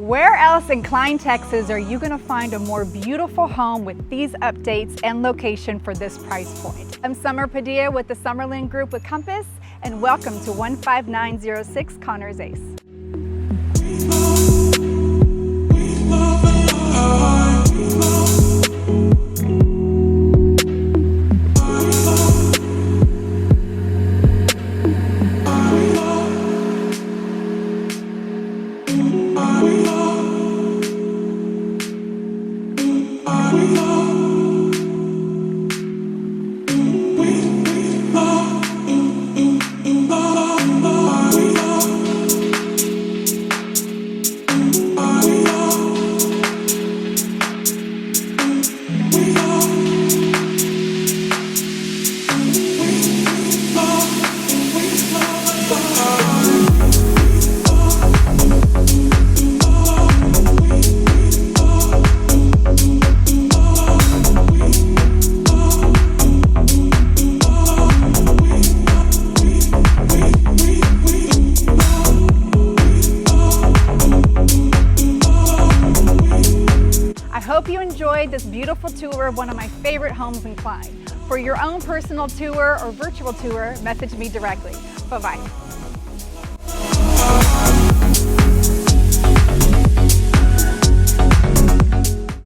Where else in Klein, Texas are you going to find a more beautiful home with these updates and location for this price point? I'm Summer Padilla with the Summerlin Group with Compass, and welcome to 15906 Connors Ace. I hope you enjoyed this beautiful tour of one of my favorite homes in Klein. For your own personal tour or virtual tour, message me directly. Bye-bye.